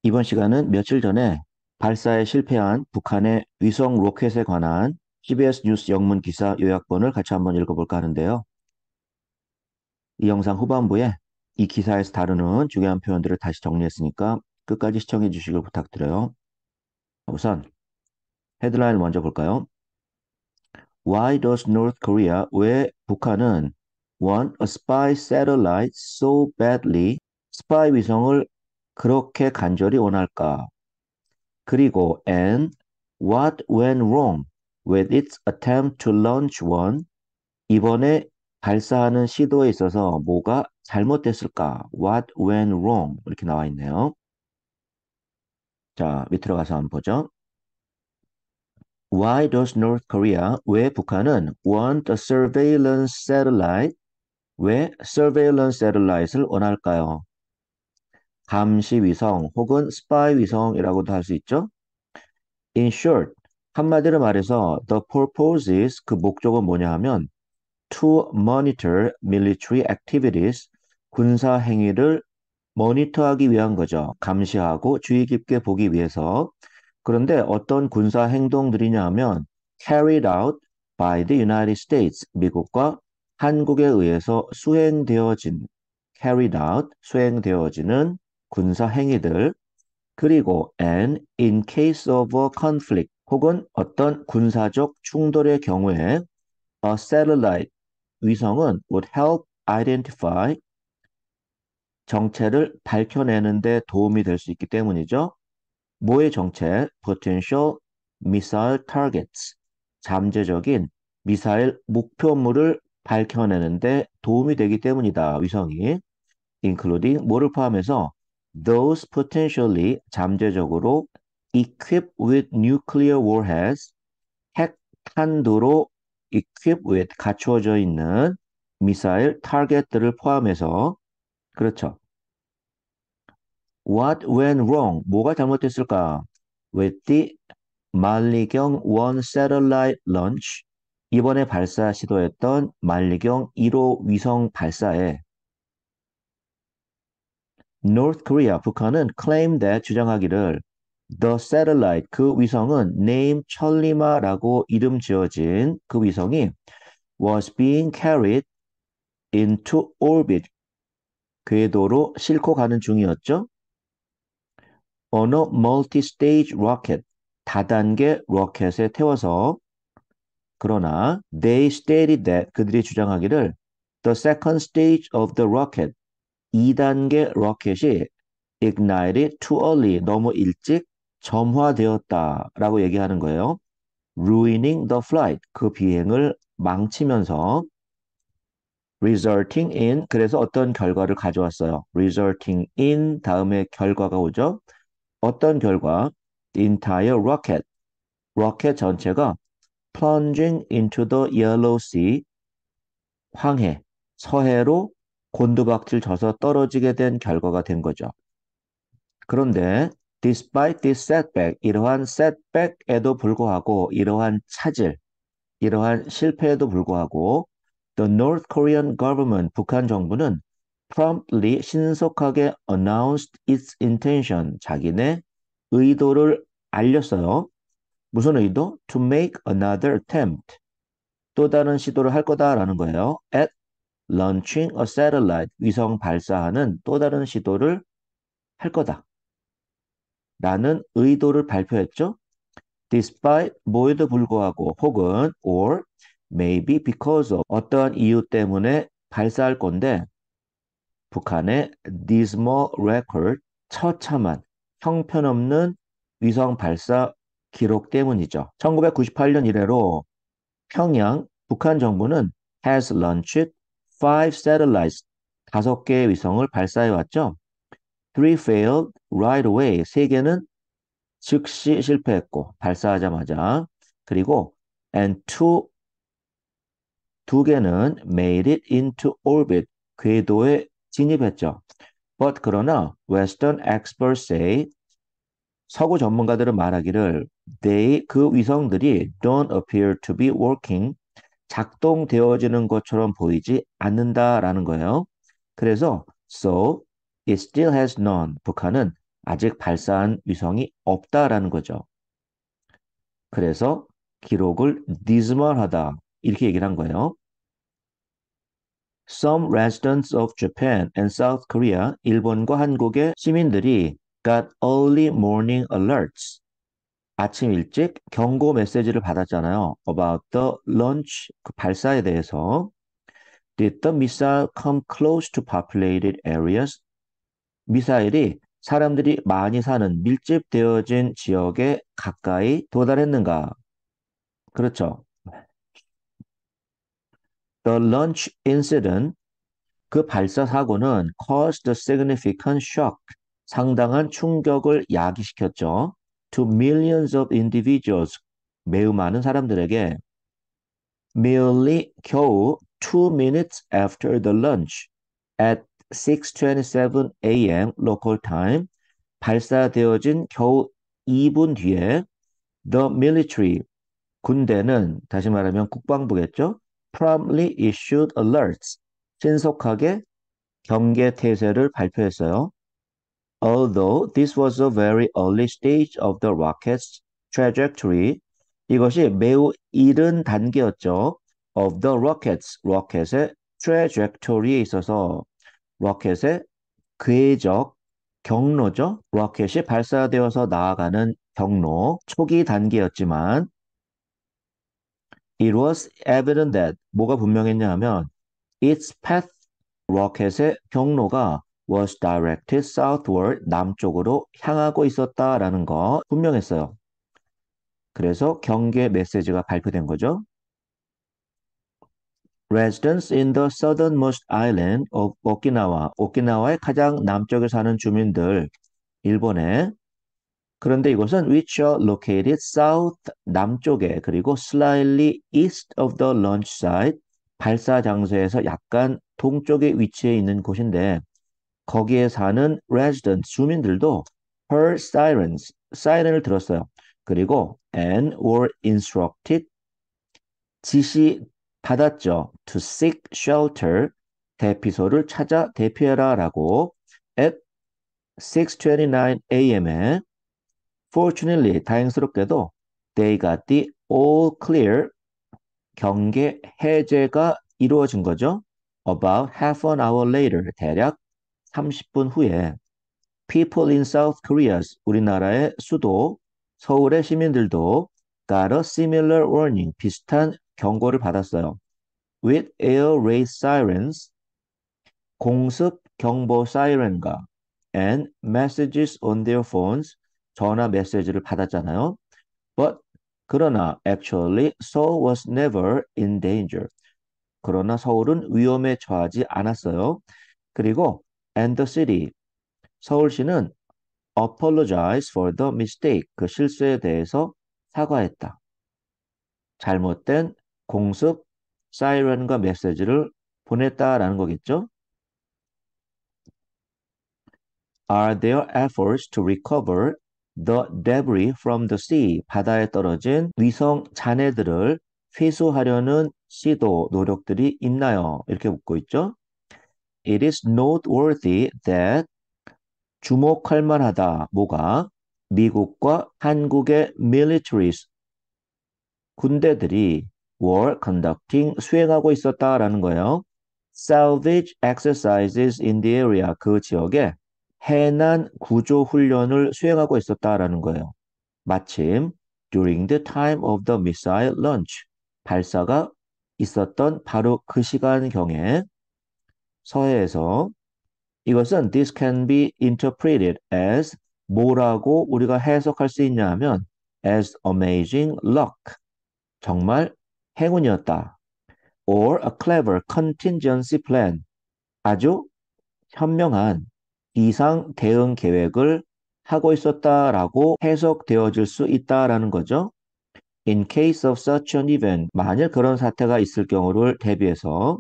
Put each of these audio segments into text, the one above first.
이번 시간은 며칠 전에 발사에 실패한 북한의 위성 로켓에 관한 CBS 뉴스 영문 기사 요약본을 같이 한번 읽어볼까 하는데요. 이 영상 후반부에 이 기사에서 다루는 중요한 표현들을 다시 정리했으니까 끝까지 시청해 주시길 부탁드려요. 우선 헤드라인을 먼저 볼까요? Why does North Korea, 왜 북한은 want a spy satellite so badly, 스파이 위성을 그렇게 간절히 원할까? 그리고 and what went wrong with its attempt to launch one? 이번에 발사하는 시도에 있어서 뭐가 잘못됐을까? What went wrong? 이렇게 나와 있네요. 자, 밑으로 가서 한번 보죠. Why does North Korea, 왜 북한은 want a surveillance satellite, 왜 surveillance satellite을 원할까요? 감시 위성 혹은 스파이 위성이라고도 할 수 있죠. In short, 한마디로 말해서 the purpose is 그 목적은 뭐냐 하면 to monitor military activities 군사 행위를 모니터하기 위한 거죠. 감시하고 주의 깊게 보기 위해서. 그런데 어떤 군사 행동들이냐 하면 carried out by the United States 미국과 한국에 의해서 수행되어진 carried out 수행되어지는 군사 행위들 그리고 and in case of a conflict 혹은 어떤 군사적 충돌의 경우에 a satellite 위성은 would help identify 정체를 밝혀내는 데 도움이 될 수 있기 때문이죠. 뭐의 정체? potential missile targets 잠재적인 미사일 목표물을 밝혀내는 데 도움이 되기 때문이다. 위성이 including 뭐를 포함해서 those potentially 잠재적으로 equipped with nuclear warheads 핵탄두로 equipped with 갖추어져 있는 미사일 타겟들을 포함해서 그렇죠. What went wrong? 뭐가 잘못됐을까? with the 만리경 1 satellite launch 이번에 발사 시도했던 만리경 1호 위성 발사에 North Korea, 북한은 claim that 주장하기를 the satellite, 그 위성은 name 천리마라고 이름 지어진 그 위성이 was being carried into orbit, 궤도로 싣고 가는 중이었죠. on a multi-stage rocket, 다단계 로켓에 태워서 그러나 they stated that 그들이 주장하기를 the second stage of the rocket, 2단계 로켓이 ignited too early, 너무 일찍 점화되었다라고 얘기하는 거예요. ruining the flight, 그 비행을 망치면서 resulting in, 그래서 어떤 결과를 가져왔어요. resulting in 다음에 결과가 오죠. 어떤 결과? The entire rocket, 로켓 전체가 plunging into the Yellow Sea, 황해, 서해로 곤두박질 져서 떨어지게 된 결과가 된 거죠. 그런데 despite this setback, 이러한 setback에도 불구하고 이러한 차질, 이러한 실패에도 불구하고 the North Korean government, 북한 정부는 promptly 신속하게 announced its intention, 자기네 의도를 알렸어요. 무슨 의도? To make another attempt. 또 다른 시도를 할 거다라는 거예요. At launching a satellite, 위성 발사하는 또 다른 시도를 할 거다. 라는 의도를 발표했죠. Despite 뭐에도 불구하고 혹은 or maybe because of 어떠한 이유 때문에 발사할 건데 북한의 dismal record 처참한 형편없는 위성 발사 기록 때문이죠. 1998년 이래로 평양 북한 정부는 has launched 5 satellites 5개의 위성을 발사해 왔죠. 3 failed right away 3개는 즉시 실패했고 발사하자마자 그리고 and 2개는 made it into orbit 궤도에 진입했죠. But 그러나 Western experts say 서구 전문가들은 말하기를 그 위성들이 don't appear to be working 작동되어지는 것처럼 보이지 않는다라는 거예요. 그래서 so it still has none 북한은 아직 발사한 위성이 없다라는 거죠. 그래서 기록을 dismal하다 이렇게 얘기를 한 거예요. Some residents of Japan and South Korea, 일본과 한국의 시민들이 got early morning alerts. 아침 일찍 경고 메시지를 받았잖아요. About the launch, 그 발사에 대해서. Did the missile come close to populated areas? 미사일이 사람들이 많이 사는 밀집되어진 지역에 가까이 도달했는가? 그렇죠. The launch incident, 그 발사 사고는 caused a significant shock, 상당한 충격을 야기시켰죠. To millions of individuals, 매우 많은 사람들에게 merely 겨우 2 minutes after the launch at 6:27 a.m. local time, 발사되어진 겨우 2분 뒤에 the military, 군대는 다시 말하면 국방부겠죠? promptly issued alerts, 신속하게 경계 태세를 발표했어요. Although this was a very early stage of the rocket's trajectory, 이것이 매우 이른 단계였죠. Of the rockets, 로켓의 trajectory에 있어서 로켓의 궤적, 경로죠. 로켓이 발사되어서 나아가는 경로, 초기 단계였지만 it was evident that 뭐가 분명했냐 하면 its path, 로켓의 경로가 was directed southward, 남쪽으로 향하고 있었다라는 거 분명했어요. 그래서 경계 메시지가 발표된 거죠. Residents in the southernmost island of Okinawa, 오키나와의 가장 남쪽에 사는 주민들, 일본에. 그런데 이곳은 which are located south, 남쪽에, 그리고 slightly east of the launch site, 발사 장소에서 약간 동쪽에 위치해 있는 곳인데 거기에 사는 resident, 주민들도 heard sirens, 사이렌을 들었어요. 그리고 and were instructed, 지시 받았죠. To seek shelter, 대피소를 찾아 대피해라 라고 at 6:29 a.m.에 fortunately, 다행스럽게도 they got the all clear, 경계 해제가 이루어진 거죠. About half an hour later, 대략 30분 후에 people in South Korea, 우리나라의 수도 서울의 시민들도 got a similar warning, 비슷한 경고를 받았어요. With air raid sirens, 공습 경보 사이렌과 and messages on their phones, 전화 메시지를 받았잖아요. But 그러나 actually Seoul was never in danger. 그러나 서울은 위험에 처하지 않았어요. 그리고 and the city, 서울시는 apologize for the mistake, 그 실수에 대해서 사과했다. 잘못된 공습 사이렌과 메시지를 보냈다라는 거겠죠? Are there efforts to recover the debris from the sea? 바다에 떨어진 위성 잔해들을 회수하려는 시도, 노력들이 있나요? 이렇게 묻고 있죠. It is noteworthy that, 주목할 만하다. 뭐가? 미국과 한국의 militaries, 군대들이 were conducting, 수행하고 있었다라는 거예요. Salvage exercises in the area, 그 지역에 해난 구조 훈련을 수행하고 있었다라는 거예요. 마침 during the time of the missile launch, 발사가 있었던 바로 그 시간경에 서해에서, 이것은 this can be interpreted as, 뭐라고 우리가 해석할 수 있냐 하면 as amazing luck, 정말 행운이었다. or a clever contingency plan, 아주 현명한 이상 대응 계획을 하고 있었다라고 해석되어질 수 있다라는 거죠. In case of such an event, 만일 그런 사태가 있을 경우를 대비해서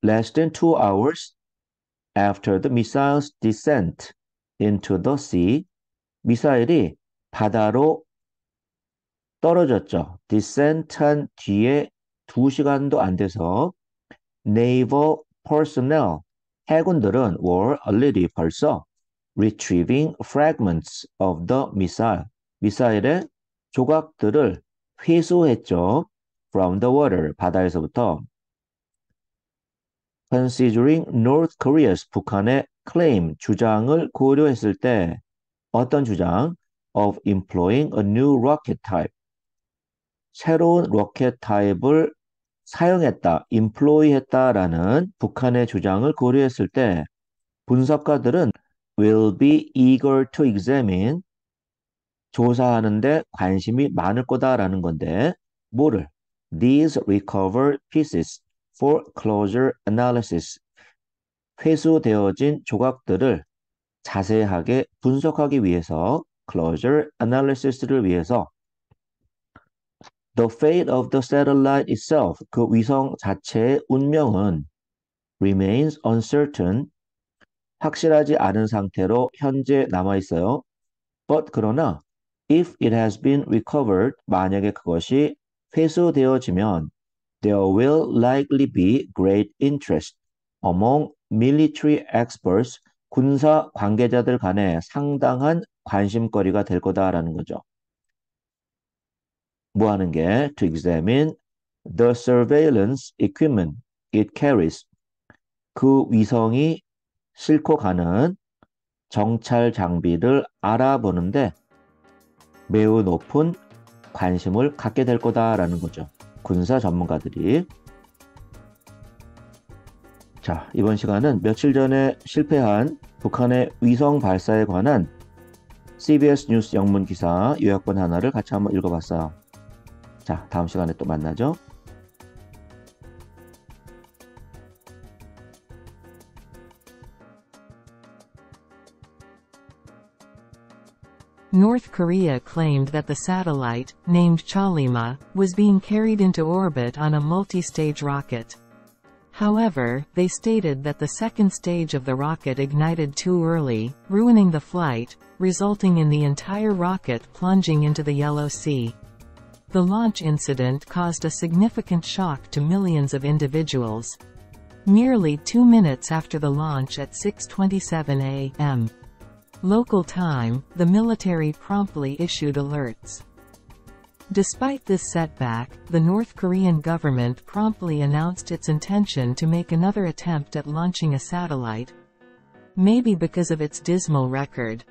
less than 2 hours after the missile's descent into the sea, 미사일이 바다로 떨어졌죠. descent한 뒤에 2시간도 안 돼서 naval personnel, 해군들은 were already 벌써 retrieving fragments of the missile. 미사일의 조각들을 회수했죠. From the water, 바다에서부터. Considering North Korea's 북한의 claim, 주장을 고려했을 때 어떤 주장? Of employing a new rocket type. 새로운 로켓 타입을 사용했다, employ했다라는 북한의 주장을 고려했을 때 분석가들은 will be eager to examine 조사하는데 관심이 많을 거다라는 건데 뭐를? These recovered pieces for closer analysis. 회수되어진 조각들을 자세하게 분석하기 위해서 closer analysis를 위해서 The fate of the satellite itself, 그 위성 자체의 운명은 remains uncertain, 확실하지 않은 상태로 현재 남아있어요. But 그러나 if it has been recovered, 만약에 그것이 회수되어지면 there will likely be great interest among military experts, 군사 관계자들 간에 상당한 관심거리가 될 거다라는 거죠. 뭐 하는 게? To examine the surveillance equipment it carries. 그 위성이 싣고 가는 정찰 장비를 알아보는데 매우 높은 관심을 갖게 될 거다라는 거죠. 군사 전문가들이. 자, 이번 시간은 며칠 전에 실패한 북한의 위성 발사에 관한 CBS 뉴스 영문 기사 요약본 하나를 같이 한번 읽어봤어요. 자, 다음 시간에 또 만나죠. North Korea claimed that the satellite, named Cholima, was being carried into orbit on a multi-stage rocket. However, they stated that the second stage of the rocket ignited too early, ruining the flight, resulting in the entire rocket plunging into the Yellow Sea. The launch incident caused a significant shock to millions of individuals. Merely 2 minutes after the launch at 6:27 a.m. local time, the military promptly issued alerts. Despite this setback, the North Korean government promptly announced its intention to make another attempt at launching a satellite. Maybe because of its dismal record,